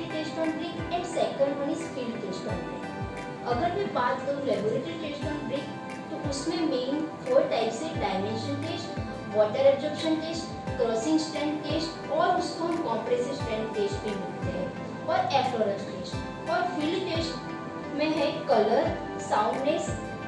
Laboratory test on brick and second one is field test on brick. अगर मैं बात करूँ लेबोरेटरी टेस्ट ऑन ब्रिक तो उसमें मेन 4 टाइप्स है, dimension test, water absorption test, crushing strength test और उसको हम कॉम्प्रेसिव स्ट्रेंथ टेस्ट भी बोलते हैं, और एफ्लोरेंस टेस्ट। और फील्ड टेस्ट में है colour, soundness,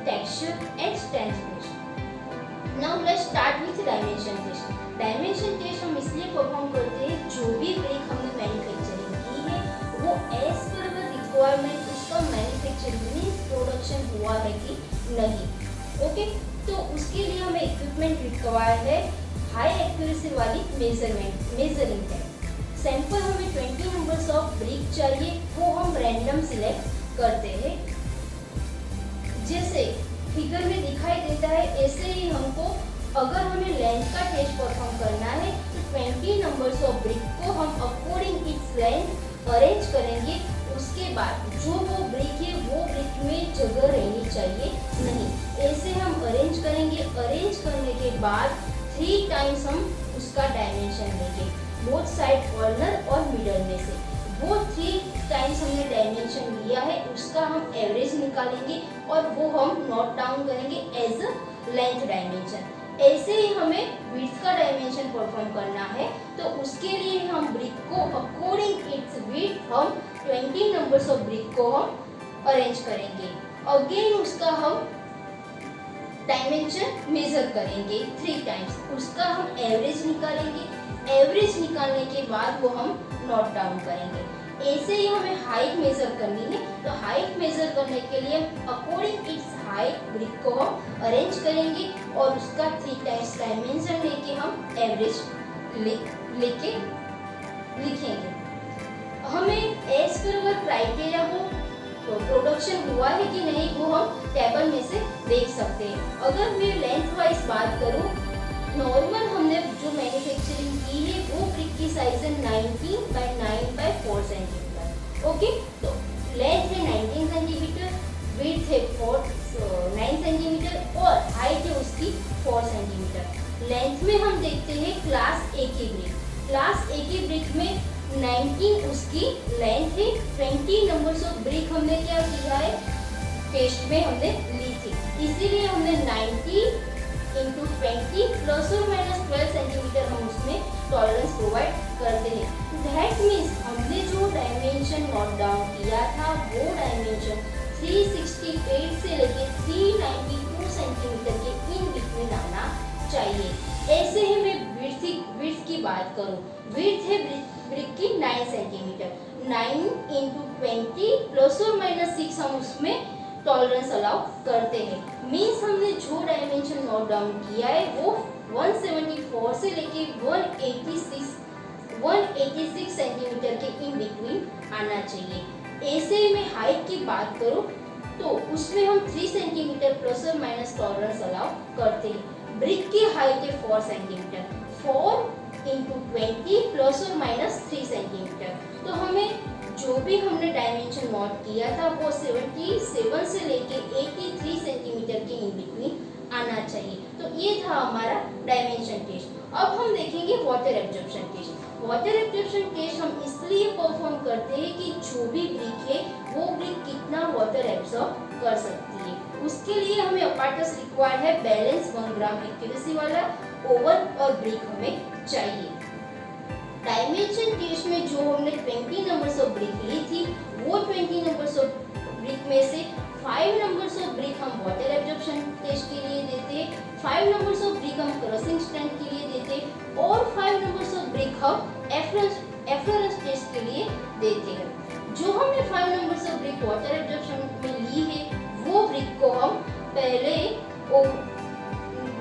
texture and strength test. Now let's start with dimension test. Dimension test हम इसलिए परफॉर्म करते हैं जो भी ब्रेक हमने मैन्युफैक्चरिंग की है वो एज पर रिक्वायरमेंट उसका मैन्युफैक्चरिंग मींस प्रोडक्शन हुआ है कि नहीं। ओके, तो उसके लिए हमें इक्विपमेंट रिक्वायर्ड है, हाई एक्यूरेसी वाली मेजरिंग है। सैंपल हमें 20 नंबर्स ऑफ ब्रिक चाहिए, वो हम रैंडम सिलेक्ट करते हैं। जैसे फिगर में दिखाई देता है ऐसे ही हमको अगर हमें लेंथ का टेस्ट परफॉर्म करना है तो 20 नंबर्स ऑफ ब्रिक को हम अकॉर्डिंग इट्स लेंथ अरेंज करेंगे। उसके बाद जो वो ब्रिक है वो ब्रिक में जगह रहनी चाहिए नहीं, ऐसे हम अरेंज करेंगे। अरेंज करने के बाद 3 टाइम्स हम उसका डायमेंशन लेंगे, बोथ साइड कॉर्नर और मिडल में से। वो 3 टाइम्स हमने डायमेंशन लिया है उसका हम एवरेज निकालेंगे और वो हम नोट डाउन करेंगे एज अ लेंथ डायमेंशन। ऐसे ही हमें विड्थ का डायमेंशन परफॉर्म करना है तो उसके लिए हम ब्रिक को अकॉर्डिंग इट्स विड्थ हम 20 नंबर्स ऑफ ब्रिक को हम अरेंज करेंगे। अगेन उसका हम डायमेंशन मेजर करेंगे 3 टाइम्स, उसका हम एवरेज निकालेंगे। एवरेज निकालने के बाद वो हम नोट डाउन करेंगे। ऐसे ही हमें हाइट मेजर करनी है तो हाइट मेजर करने के लिए अकॉर्डिंग इट्स हाइट ब्रिक को हम अरेंज करेंगे और उसका 3 टाइम्स डायमेंशन लेके हम एवरेज लेके लिखेंगे। हमें एज पर अगर क्राइटेरिया हो तो प्रोडक्शन हुआ है कि नहीं वो हम टेबल में से देख सकते हैं। अगर मैं लेंथ वाइज बात करूँ, नॉर्मल हमने जो मैन्युफैक्चरिंग की है वो ब्रिक की साइज है 19 by 9 by 4 सेंटीमीटर। ओके, तो लेंथ है 19 सेंटीमीटर, विड्थ है 9 सेंटीमीटर और हाइट है उसकी 4 सेंटीमीटर। लेंथ में हम देखते हैं क्लास ए की ब्रिक। क्लास ए की ब्रिक में 19 उसकी लेंथ है। 20 नंबर्स ऑफ ब्रिक हमने क्या किया है टेस्ट में हमने ली थी, इसीलिए हमने 90 into 20 प्लस और माइनस 12 सेंटीमीटर हम उसमें टॉलरेंस प्रोवाइड करते हैं। दैट मीन्स हमने जो डायमेंशन नोट डाउन किया था वो डायमेंशन 368 से लेके 392 सेंटीमीटर के इन बिटवीन आना चाहिए। ऐसे ही मैं विड्थ की बात करूँ, विड्थ है ब्रिक की 9 सेंटीमीटर, 9 into 20 प्लस और माइनस 6 हम उसमें टॉलरेंस अलाउ करते हैं। मीन्स हमने जो डायमेंशन नोट डाउन किया है वो 174 से लेके 186 सेंटीमीटर के इन बिटवीन आना चाहिए। ऐसे ही मैं हाइट की बात करूँ तो उसमें हम 3 सेंटीमीटर प्लस और माइनस टॉलरेंस अलाउ करते हैं। ब्रिक की हाइट है 4 सेंटीमीटर, 4 into 20 प्लस और माइनस 3 सेंटीमीटर। तो हमें जो भी हमने डायमेंशन नोट किया था वो 77 से लेके 83 सेंटीमीटर के इन बिटवीन आना चाहिए। तो ये था हमारा डायमेंशन टेस्ट। अब हम देखेंगे water absorption test. Water absorption test हम इसलिए परफॉर्म करते हैं कि जो भी ब्रिक है वो ब्रिक कितना वाटर एब्जॉर्ब कर सकती है। उसके लिए हमें अपार्टस रिक्वायर्ड है, बैलेंस 1 ग्राम एक्यूरेसी वाला ओवन और ब्रिक हमें चाहिए। डायमेंशन टेस्ट में जो हमने 20 नंबर्स ऑफ ब्रिक ली थी वो 20 नंबर्स ऑफ ब्रिक में से 5 नंबर्स ऑफ ब्रिक हम वाटर एब्जॉर्प्शन टेस्ट के लिए देते हैं, 5 नंबर्स ऑफ ब्रिक हम क्रॉसिंग स्ट्रेंथ के लिए देते हैं और 5 नंबर्स ऑफ ब्रिक हम एफ्लोरेंस टेस्ट के लिए देते हैं। जो हमने 5 numbers of brick water absorption में ली है वो ब्रिक को हम पहले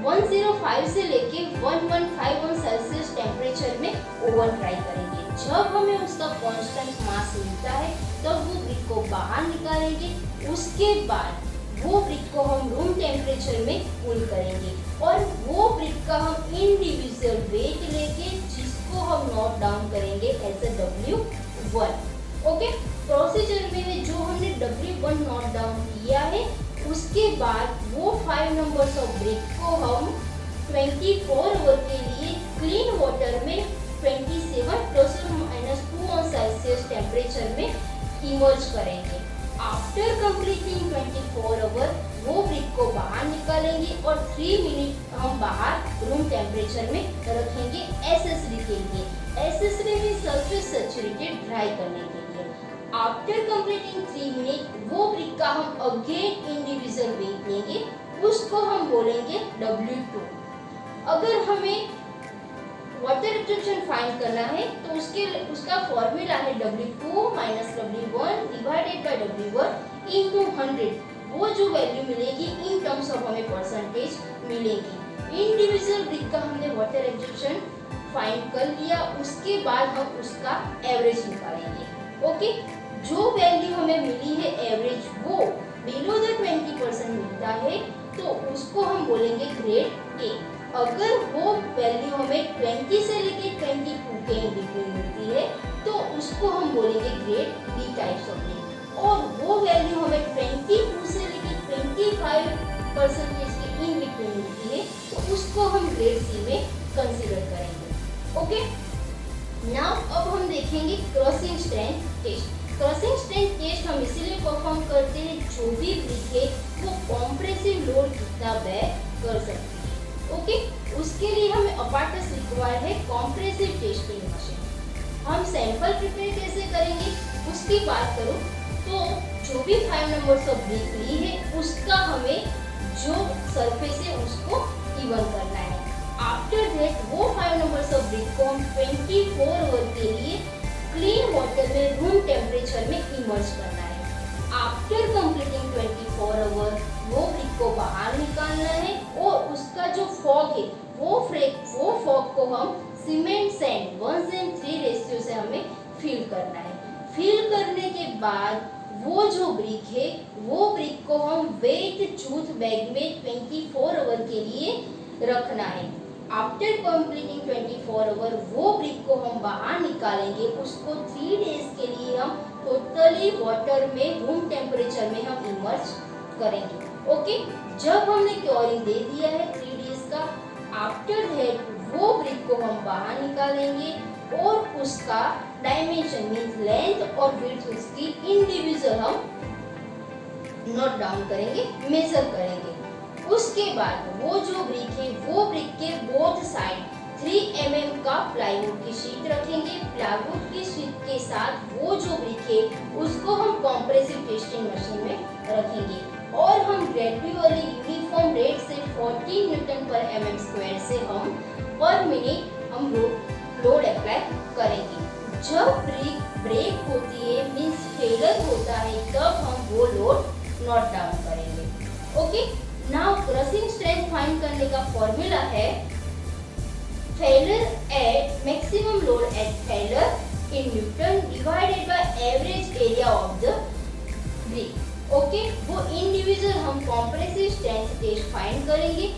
105 से लेके 1151 सेल्सियस टेम्परेचर में ओवन फ्राई करेंगे। जब हमें उसका कांस्टेंट मास मिलता है तब वो ब्रिक को बाहर निकालेंगे। उसके बाद वो ब्रिक को हम रूम टेम्परेचर में कूल करेंगे और वो ब्रिक का हम इंडिविजुअल वेट लेके जिसको हम नोट डाउन करेंगे as a W1। Okay, procedure में है जो हमने W1 नोट डाउन किया है उसके बाद वो 5 नंबर्स ऑफ ब्रिक को हम 24 आवर के लिए क्लीन वाटर में 27 प्लस और -2 टेम्परेचर में इमर्ज करेंगे। आफ्टर कंप्लीटिंग 24 आवर वो ब्रिक को बाहर निकालेंगे और 3 मिनट हम बाहर रूम टेम्परेचर में रखेंगे एसएसडी के लिए। एसएसडी में सरफेस सैचुरेटेड ड्राई करने के लिए। आफ्टर कंप्लीटिंग 3 मिनट वो ब्रिक का हम अगेन इंडिविजुअल वेट लेंगे, उसको हम बोलेंगे W2। अगर हमें वाटर एब्जॉर्प्शन फाइंड करना है तो उसका फॉर्मूला है W2 - W1 divided by W1 into 100। वो जो वैल्यू मिलेगी इन टर्म्स ऑफ हमें परसेंटेज मिलेगी। इंडिविजुअल ब्रिक का हमने वाटर एब्जॉर्प्शन फाइंड कर लिया, उसके बाद हम उसका एवरेज निकालेंगे। ओके, जो वैल्यू हमें मिली है एवरेज वो बिलो द 20% मिलता है तो उसको हम बोलेंगे ग्रेड ए। अगर वो वैल्यू हमें 20 से लेके 22 के बिटवीन मिलती है तो उसको हम बोलेंगे grade B types of brick. और वो वैल्यू हमें 22 से लेके 25% के इन बिटवीन मिलती है तो उसको हम ग्रेड सी में कंसीडर करेंगे। ओके, नाउ अब हम देखेंगे crushing strength test. Crushing strength test हम इसीलिए परफॉर्म करते हैं जो भी ब्रिक है वो कॉम्प्रेसिव लोड कितना बेयर कर सकती है। ओके, उसके लिए हमें अपार्टस रिक्वायर्ड है कॉम्प्रेसिव टेस्टिंग मशीन। हम सैंपल प्रिपेयर कैसे करेंगे उसकी बात करूं तो जो भी 5 नंबर्स ऑफ ब्रिक ली है उसका हमें जो सरफेस है उसको इवन करना है। आफ्टर दैट वो 5 नंबर्स ऑफ ब्रिक को हम 24 आवर के लिए क्लीन वाटर में रूम टेम्परेचर में इमर्ज करना है। आफ्टर कंप्लीटिंग 24 आवर वो ब्रिक को बाहर निकालना है और उसका जो फॉग है वो फॉग को हम सीमेंट सैंड 1:3 रेशियो से हमें फिल करना है। फिल करने के बाद वो जो ब्रिक है वो ब्रिक को हम वेट जूट बैग में 24 आवर के लिए रखना है। आफ्टर कंप्लीटिंग 24 आवर वो ब्रिक को हम बाहर निकालेंगे, उसको 3 डेज के लिए हम टोटली वाटर में रूम टेम्परेचर में हम इमर्ज करेंगे। ओके, जब हमने क्योरिंग दे दिया है 3 डेज का, आफ्टर दैट वो ब्रिक को हम बाहर निकालेंगे और उसका डायमेंशन मींस लेंथ और विड्थ उसकी इंडिविजुअल हम नोट डाउन करेंगे, मेजर करेंगे। उसके बाद वो जो ब्रिक है वो ब्रिक के बोथ साइड 3 mm का प्लाईवुड की शीट रखेंगे। प्लाईवुड की शीट के साथ वो जो ब्रिक है उसको हम कॉम्प्रेसिव टेस्टिंग मशीन में रखेंगे और हम ग्रेजुअली यूनिफॉर्म रेट से 14 न्यूटन पर mm² से हम पर मिनट हम लोड अप्लाई करेंगे। जब ब्रिक ब्रेक होती है मींस फेलियर होता है तब हम वो लोड नोट डाउन करेंगे। Okay, now crushing strength find करने का फॉर्मूला है failure eight maximum load at failure in newton divided by average area of the brick. Okay, वो इंडिविजुअल हम कॉम्प्रेसिव स्ट्रेंथ टेस्ट फाइंड करेंगे,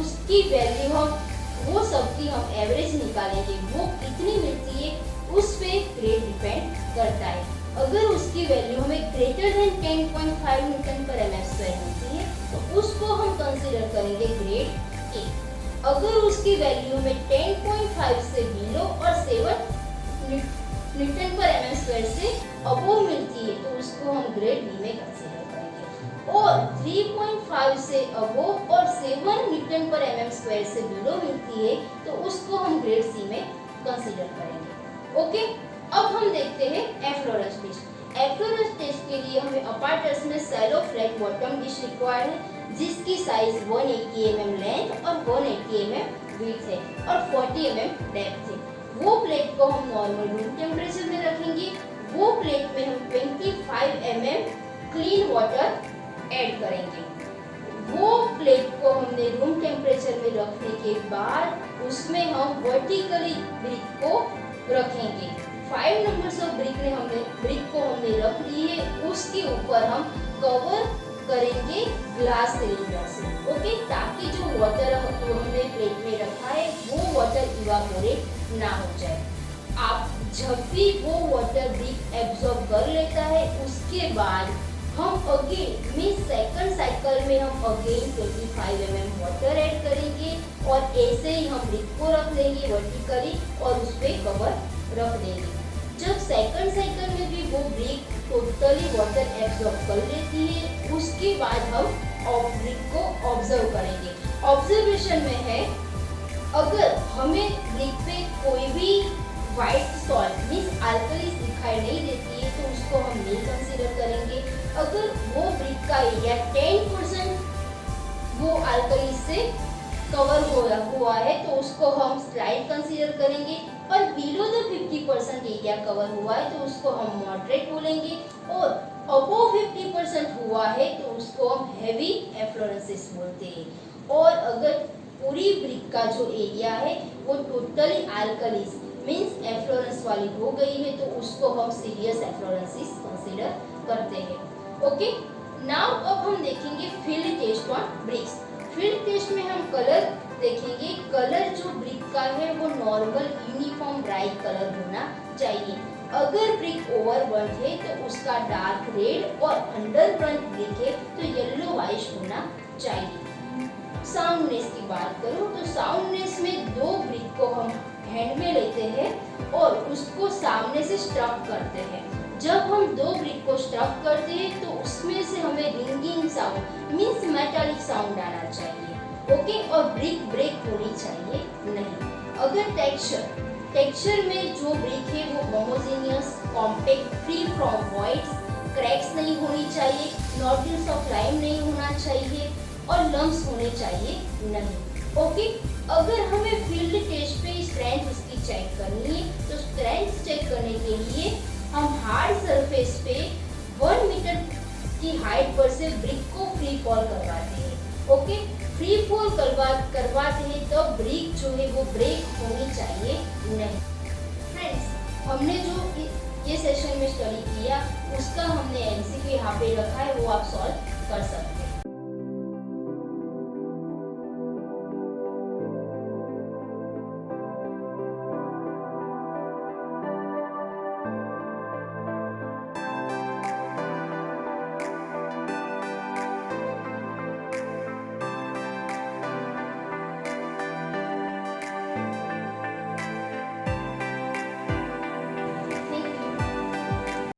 उसकी वैल्यू हम वो सबकी हम एवरेज निकालेंगे, वो कितनी मिलती है उस पे ग्रेड डिपेंड करता है। अगर उसकी वैल्यू हमें ग्रेटर देन 10.5 न्यूटन पर mm² मिलती है तो उसको हम कंसीडर करेंगे ग्रेड ए। अगर उसकी वैल्यू हमें 10.5 से बिलो और 7 न्यूटन पर mm² से अबोव मिलती है तो उसको हम ग्रेड बी में कंसीडर करेंगे। और 3.5 से अबोव और 7 न्यूटन पर mm² से बिलो मिलती है तो उसको हम ग्रेड सी में कंसीडर करेंगे। ओके, अब हम देखते हैं एफ्लोरस टेस्ट। एफ्लोरस टेस्ट के लिए हमें अपार्टस में shallow flat bottom dish required है जिसकी साइज 180 mm लेंथ और 180 mm विड्थ है और 40 mm डेप्थ है। वो प्लेट को हम नॉर्मल रूम टेम्परेचर में रखेंगे। वो प्लेट में हम 25 mm क्लीन वाटर ऐड करेंगे। वो प्लेट को हमने रूम टेम्परेचर में रखने के बाद उसमें हम वर्टिकली ब्रिक को रखेंगे। 5 नंबर्स ऑफ ब्रिक को हमने रख ली है, उसके ऊपर हम कवर करेंगे ग्लास सिलेंडर से। ओके, ताकि जो वाटर हमने प्लेट में रखा है वो वाटर इवापोरेट ना हो जाए। आप जब भी वो वाटर ब्रिक एब्जॉर्ब कर लेता है उसके बाद हम अगेन मींस सेकंड साइकिल में हम अगेन 25 mm वाटर ऐड करेंगे और ऐसे ही हम ब्रिक को रख लेंगे वर्टिकली और उस पे कवर रख देंगे। सेकंड साइकिल में भी वो ब्रिक टोटली वाटर एब्जॉर्ब कर लेती है। उसके बाद हम ब्रिक को ऑब्जर्व करेंगे। ऑब्जर्वेशन में है, अगर हमें ब्रिक पे कोई भी व्हाइट सॉल्ट मीन्स अल्कली दिखाई नहीं देती है तो उसको हम नहीं कंसीडर करेंगे। अगर वो ब्रिक का एरिया 10% वो अल्कली से कवर हुआ है तो उसको हम स्लाइट कंसीडर करेंगे, और बिलो द 50% एरिया कवर हुआ है तो उसको हम मॉडरेट बोलेंगे, और अबव 50% हुआ है तो उसको हम हेवी एफ्लोरेंसेस बोलते हैं। और अगर पूरी ब्रिक का जो एरिया है वो टोटली अल्कलीज मीन्स एफ्लोरेंस वाली हो गई है तो उसको हम सीरियस एफ्लोरेंसेस कंसीडर करते हैं। ओके, नाउ अब हम देखेंगे फील्ड टेस्ट ऑन ब्रिक्स। फील्ड टेस्ट में हम कलर देखेंगे। कलर जो ब्रिक का है वो नॉर्मल यूनिफॉर्म ब्राइट कलर होना चाहिए। अगर ब्रिक ओवर बर्न्ड है तो उसका डार्क रेड, और अंडर बर्न्ड ब्रिक है तो येलो वाइश होना चाहिए। साउंडनेस की बात करूं तो साउंडनेस में दो ब्रिक को हम हैंड में लेते हैं और उसको सामने से स्ट्रक करते हैं। जब हम दो ब्रिक को स्ट्रक करते हैं तो उसमें से हमें ringing sound means metallic sound आना चाहिए। ओके, और ब्रिक ब्रेक होनी चाहिए नहीं। अगर टेक्सचर में जो ब्रिक है वो homogeneous, compact, free from voids, cracks नहीं होनी चाहिए, नोड्यूल्स ऑफ लाइम नहीं होना चाहिए, और लम्प्स होने चाहिए नहीं। ओके, अगर हमें फील्ड टेस्ट पे स्ट्रेंथ उसकी चेक करनी है तो स्ट्रेंथ चेक करने के लिए हम हार्ड सरफेस पे 1 मीटर की हाइट पर से ब्रिक को फ्री फॉल करवाते हैं। ओके, फ्री फॉल करवाते हैं तो ब्रिक जो है वो ब्रेक होनी चाहिए नहीं। फ्रेंड्स, हमने जो ये सेशन में स्टडी किया उसका हमने एमसीक्यू यहाँ पे रखा है, वो आप सॉल्व कर सकते हैं।